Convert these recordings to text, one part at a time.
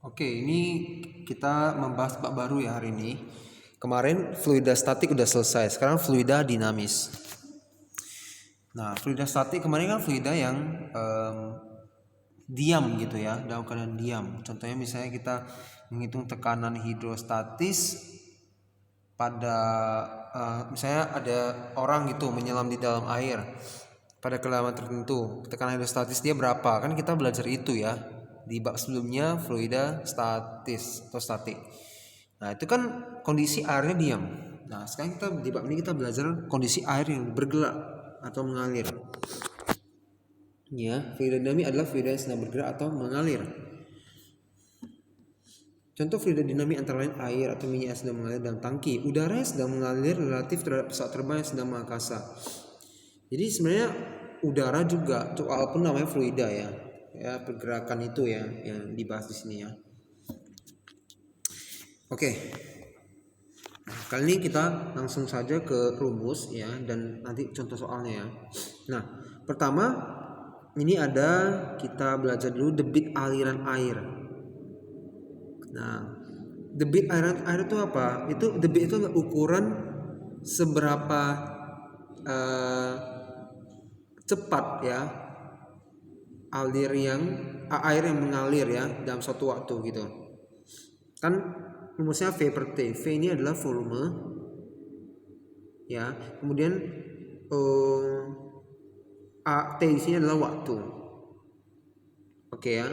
Oke, ini kita membahas bab baru ya hari ini. Kemarin fluida statik udah selesai, sekarang fluida dinamis. Nah, fluida statik kemarin kan fluida yang diam gitu ya, dalam keadaan diam. Contohnya misalnya kita menghitung tekanan hidrostatis pada misalnya ada orang gitu menyelam di dalam air pada kedalaman tertentu, tekanan hidrostatis dia berapa? Kan kita belajar itu ya di bab sebelumnya, fluida statis atau statik. Nah, itu kan kondisi airnya diam. Nah, sekarang kita di bab ini kita belajar kondisi air yang bergerak atau mengalir. Ya, fluida dinamik adalah fluida yang sedang bergerak atau mengalir. Contoh fluida dinamik antara lain air atau minyak yang sedang mengalir dalam tangki, udara yang sedang mengalir relatif terhadap pesawat terbang yang sedang mengangkasa. Jadi sebenarnya udara juga, walaupun namanya fluida ya, pergerakan itu ya yang dibahas di sini ya. Oke, kali ini kita langsung saja ke rumus ya dan nanti contoh soalnya ya. Nah, pertama ini kita belajar dulu debit aliran air. Nah, debit aliran air itu apa? Itu debit itu adalah ukuran seberapa cepat ya air yang mengalir ya dalam suatu waktu gitu. Kan rumusnya V per T. V ini adalah volume ya. Kemudian T di sini adalah waktu. Oke ya.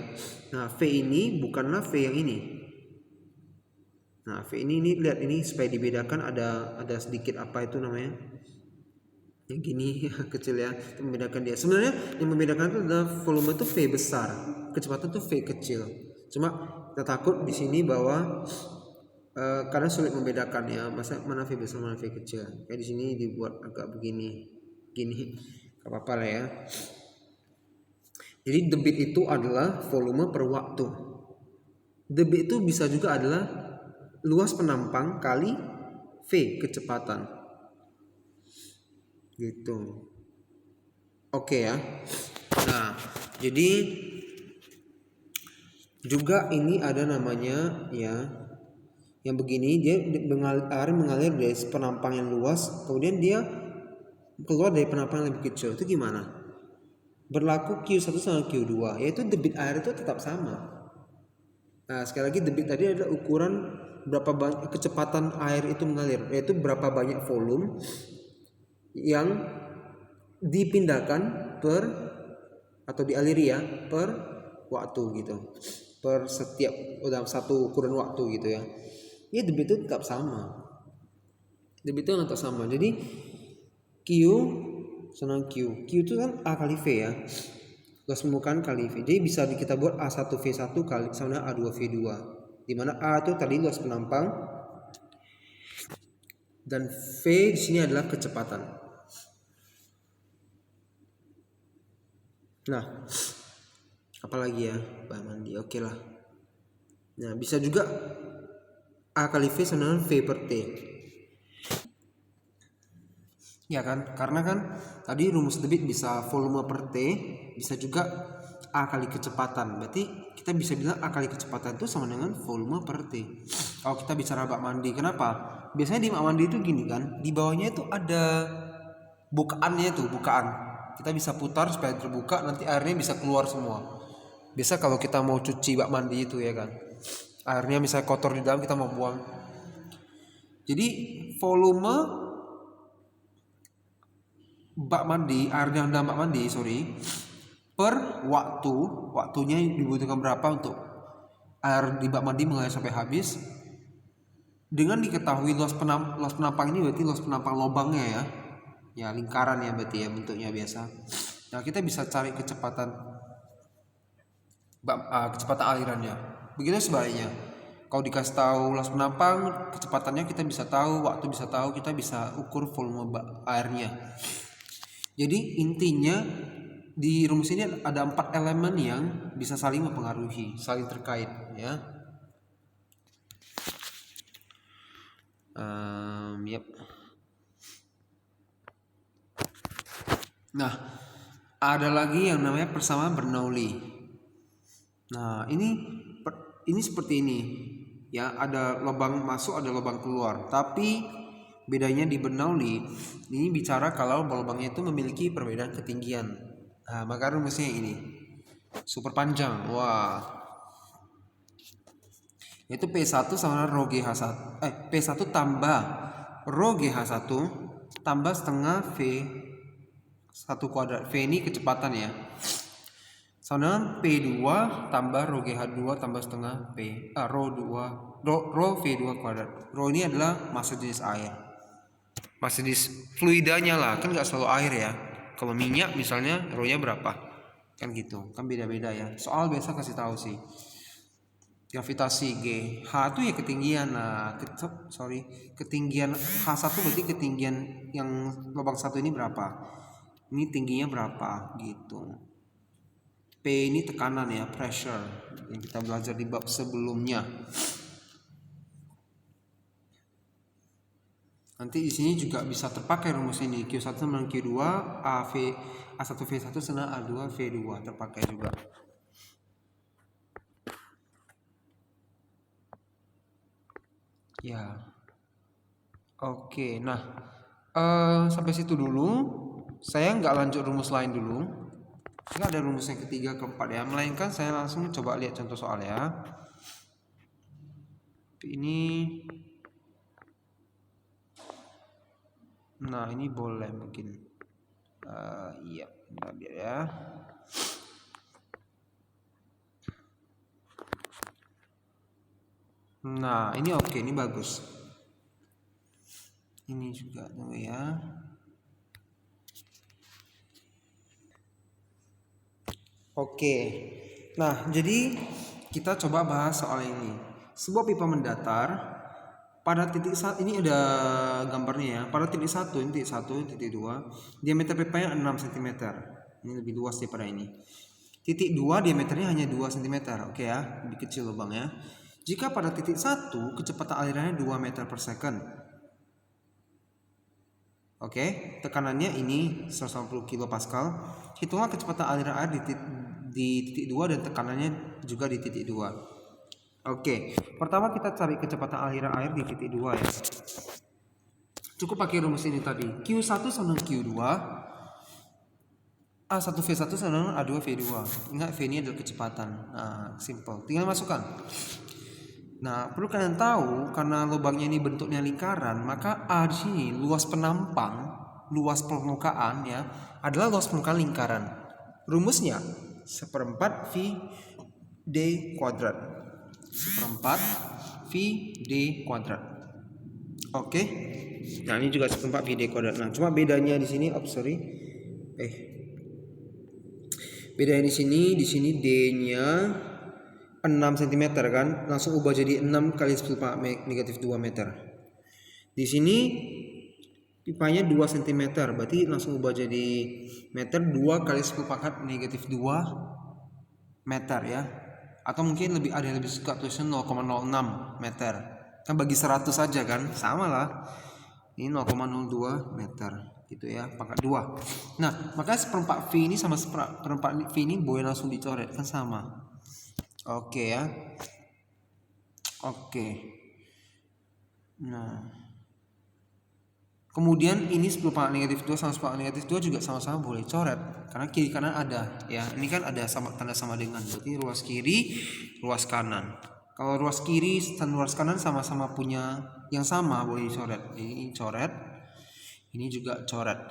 Nah, V ini bukanlah V yang ini. Nah, V ini lihat ini supaya dibedakan ada sedikit apa itu namanya? Yang gini kecil ya, itu membedakan dia. Sebenarnya yang membedakan itu adalah volume itu V besar, kecepatan itu V kecil. Cuma kita takut di sini bahwa karena sulit membedakan ya, mana V besar mana V kecil. Kayak di sini dibuat agak begini, gini, gak apa-apa lah ya. Jadi debit itu adalah volume per waktu. Debit itu bisa juga adalah luas penampang kali V kecepatan. Gitu. Oke ya. Nah, jadi juga ini ada namanya ya yang begini, dia air mengalir dari penampang yang luas, kemudian dia keluar dari penampang yang lebih kecil. Itu gimana? Berlaku Q1 sama Q2, yaitu debit air itu tetap sama. Nah, sekali lagi debit tadi adalah ukuran berapa banyak kecepatan air itu mengalir, yaitu berapa banyak volume yang dipindahkan atau dialiri ya per waktu gitu, per setiap dalam satu kurun waktu gitu ya. Ya debit itu tetap sama. Debit itu tetap sama. Jadi Q sama Q. Q itu kan A kali V ya. Luas permukaan kali V. Jadi bisa kita buat A1V1 kali sama A2V2. Di mana A itu tadi luas penampang dan V di sini adalah kecepatan. Nah, apalagi ya, bahan mandi. Oke lah. Nah, bisa juga A kali V sama dengan V per T. Ya kan, karena kan tadi rumus debit bisa volume per T, bisa juga A kali kecepatan. Berarti kita bisa bilang A kali kecepatan itu sama dengan volume per T. Kalau kita bicara bak mandi, kenapa? Biasanya di bak mandi itu gini kan, di bawahnya itu ada bukaannya tuh, bukaan. Kita bisa putar supaya terbuka, nanti airnya bisa keluar semua. Biasa kalau kita mau cuci bak mandi itu ya kan, airnya misalnya kotor di dalam kita mau buang. Jadi volume bak mandi, air yang dalam bak mandi, per waktunya dibutuhkan berapa untuk air di bak mandi mengalir sampai habis. Dengan diketahui luas penampang ini berarti luas penampang lubangnya ya lingkaran ya berarti ya bentuknya biasa. Nah, kita bisa cari kecepatan alirannya. Begitu sebaliknya. Kalau dikasih tahu luas penampang, kecepatannya kita bisa tahu, waktu bisa tahu, kita bisa ukur volume airnya. Jadi intinya di rumus ini ada 4 elemen yang bisa saling mempengaruhi, saling terkait ya. Yep. Nah, ada lagi yang namanya persamaan Bernoulli. Nah, ini ini seperti ini ya, ada lubang masuk ada lubang keluar, tapi bedanya di Bernoulli ini bicara kalau lubangnya itu memiliki perbedaan ketinggian. Nah, maka rumusnya ini super panjang. Wah, yaitu P1 sama rho GH1 P1 tambah rho GH1 tambah setengah V1 kuadrat. V ini kecepatan ya, sama P2 tambah rho GH2 tambah setengah rho V2 kuadrat. Rho ini adalah massa jenis air, massa jenis fluidanya lah, kan nggak selalu air ya. Kalau minyak misalnya rho nya berapa kan gitu, kan beda-beda ya. Soal biasa kasih tahu sih. Gravitasi G, H itu ya ketinggian. Nah, ketinggian H1 berarti ketinggian yang lubang satu ini berapa? Ini tingginya berapa gitu. P ini tekanan ya, pressure yang kita belajar di bab sebelumnya. Nanti di sini juga bisa terpakai rumus ini, Q1 sama Q2 A1 V1 sama A2 V2 terpakai juga. Ya, oke. Nah, sampai situ dulu. Saya nggak lanjut rumus lain dulu. Nggak ada rumus yang ketiga, keempat ya. Melainkan saya langsung coba lihat contoh soal ya. Ini, nah ini boleh mungkin. Iya, bentar ya. Nah, ini oke, ini bagus. Ini juga tunggu ya. Oke. Nah, jadi kita coba bahas soal ini. Sebuah pipa mendatar pada titik saat ini ada gambarnya ya. Pada titik 1, titik 1, titik 2, diameter pipanya 6 cm. Ini lebih luas daripada ini. Titik 2 diameternya hanya 2 cm. Oke ya, lebih kecil lubangnya. Jika pada titik 1 kecepatan alirannya 2 meter per second. Oke, tekanannya ini 180 kPa. Hitunglah kecepatan aliran air di titik 2 dan tekanannya juga di titik 2. Oke, pertama kita cari kecepatan aliran air di titik 2 ya. Cukup pakai rumus ini tadi. Q1 sama Q2, A1 V1 sama A2 V2. Ingat V ini adalah kecepatan. Nah, simple. Tinggal masukkan. Nah, perlu kalian tahu karena lubangnya ini bentuknya lingkaran, maka A di sini luas penampang, luas permukaan ya, adalah luas permukaan lingkaran. Rumusnya 1/4 V D kuadrat. 1/4 V D kuadrat. Oke. Nah, ini juga 1/4 V D kuadrat. Nah, cuma bedanya di sini, bedanya di sini D-nya 6 cm kan, langsung ubah jadi 6 kali 10 negatif 2 meter. Di sini pipanya 2 cm, berarti langsung ubah jadi meter, 2 kali 10 pangkat negatif 2 meter ya. Atau mungkin ada yang lebih suka tulisan 0,06 meter. Kan bagi 100 saja kan, sama lah. Ini 0,02 meter gitu ya, pangkat 2. Nah, makanya 1/4 V ini sama 1/4 V ini boleh langsung dicoret kan sama. Oke ya. Oke. Nah, kemudian ini 10 pangkat negatif 2 sama 10 pangkat negatif 2 juga sama-sama boleh coret karena kiri kanan ada ya. Ini kan ada tanda sama dengan, berarti ruas kiri, ruas kanan. Kalau ruas kiri dan ruas kanan sama-sama punya yang sama boleh dicoret. Ini coret, ini juga coret.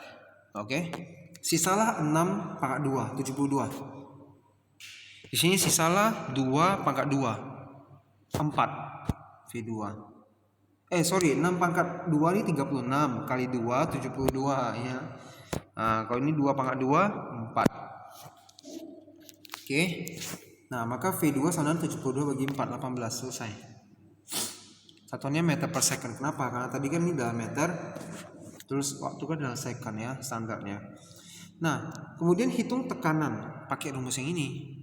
Oke. Sisalah 6 pangkat 2, 72. Di sini sisalah 2 pangkat 2, 4 V2. 6 pangkat 2 ini 36 kali 2 72 ya. Nah, kalau ini 2 pangkat 2 4. Oke. Nah, maka V2 sama 72 bagi 4 18, selesai. Satuannya meter per second. Kenapa? Karena tadi kan ini dalam meter, terus waktu kan dalam second ya standarnya. Nah, kemudian hitung tekanan pakai rumus yang ini.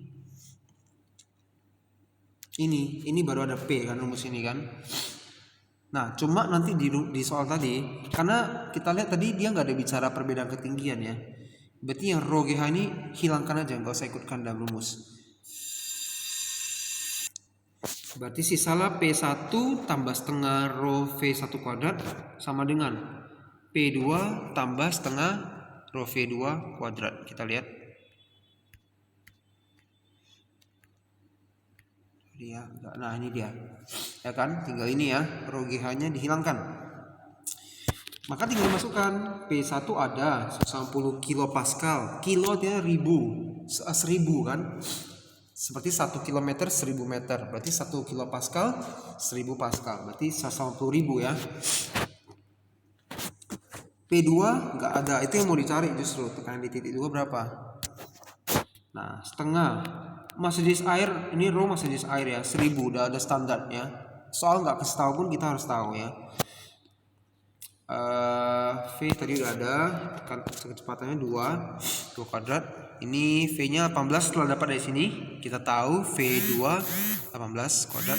Ini baru ada P kan rumus ini kan. Nah, cuma nanti di soal tadi, karena kita lihat tadi dia nggak ada bicara perbedaan ketinggian ya. Berarti yang rho GH ini hilangkan aja, nggak usah ikutkan dalam rumus. Berarti sisalah P1 tambah setengah rho V1 kuadrat sama dengan P2 tambah setengah rho V2 kuadrat. Kita lihat. Nah ini dia. Ya kan, tinggal ini ya, rho GH-nya dihilangkan. Maka tinggal dimasukkan. P1 ada 160 kilopascal. Kilo artinya ribu. 1000 kan. Seperti 1 km 1000 meter. Berarti 1 kilopascal 1000 pascal. Berarti 180.000 ya. P2 nggak ada. Itu yang mau dicari justru. Tekanan di titik 2 berapa? Nah, setengah. Massa jenis air. Ini rho massa jenis air ya. 1000 udah ada standarnya. Soal nggak kasih tahu pun kita harus tahu ya. V tadi udah ada, kecepatannya 2 kuadrat. Ini V nya 18 setelah dapat dari sini. Kita tahu V2 18 kuadrat.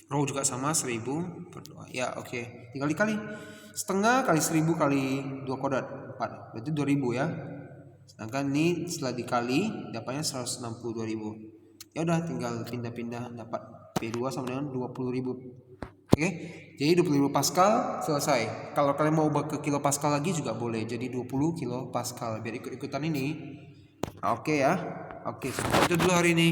Rho juga sama 1000 per 2. Ya oke. Tinggal dikali. Setengah kali 1000 kali 2 kuadrat 4. Berarti 2000 ya. Sedangkan ini setelah dikali dapatnya 162.000. Ya udah tinggal pindah-pindah dapat P2 sama dengan 20.000. Oke, jadi 20.000 pascal selesai. Kalau kalian mau ubah ke kilo pascal lagi juga boleh. Jadi 20 kilo pascal biar ikut-ikutan ini. Oke ya. Oke, itu dulu hari ini.